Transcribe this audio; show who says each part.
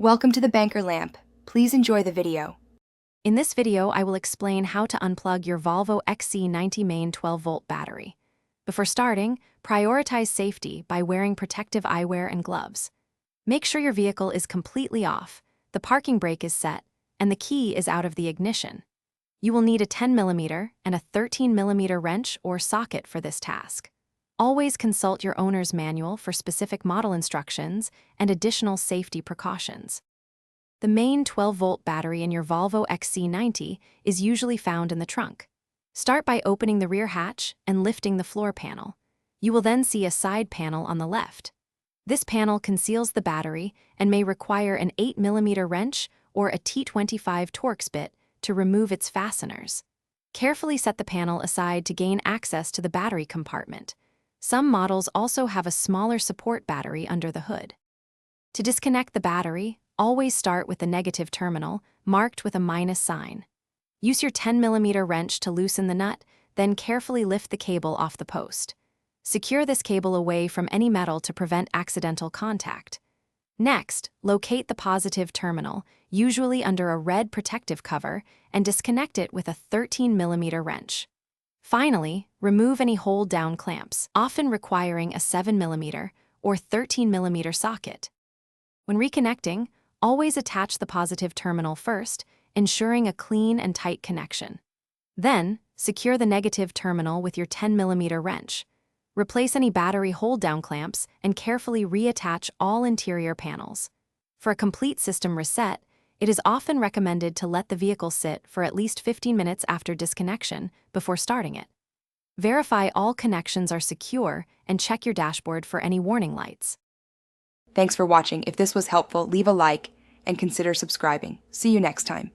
Speaker 1: Welcome to the Banker Lamp. Please enjoy the video.
Speaker 2: In this video, I will explain how to unplug your Volvo XC90 main 12-volt battery. Before starting, prioritize safety by wearing protective eyewear and gloves. Make sure your vehicle is completely off, the parking brake is set, and the key is out of the ignition. You will need a 10mm and a 13mm wrench or socket for this task. Always consult your owner's manual for specific model instructions and additional safety precautions. The main 12-volt battery in your Volvo XC90 is usually found in the trunk. Start by opening the rear hatch and lifting the floor panel. You will then see a side panel on the left. This panel conceals the battery and may require an 8mm wrench or a T25 Torx bit to remove its fasteners. Carefully set the panel aside to gain access to the battery compartment. Some models also have a smaller support battery under the hood. To disconnect the battery, always start with the negative terminal, marked with a minus sign. Use your 10mm wrench to loosen the nut, then carefully lift the cable off the post. Secure this cable away from any metal to prevent accidental contact. Next, locate the positive terminal, usually under a red protective cover, and disconnect it with a 13mm wrench. Finally, remove any hold-down clamps, often requiring a 7mm or 13mm socket. When reconnecting, always attach the positive terminal first, ensuring a clean and tight connection. Then, secure the negative terminal with your 10mm wrench. Replace any battery hold-down clamps and carefully reattach all interior panels. For a complete system reset, it is often recommended to let the vehicle sit for at least 15 minutes after disconnection before starting it. Verify all connections are secure and check your dashboard for any warning lights.
Speaker 1: Thanks for watching. If this was helpful, leave a like and consider subscribing. See you next time.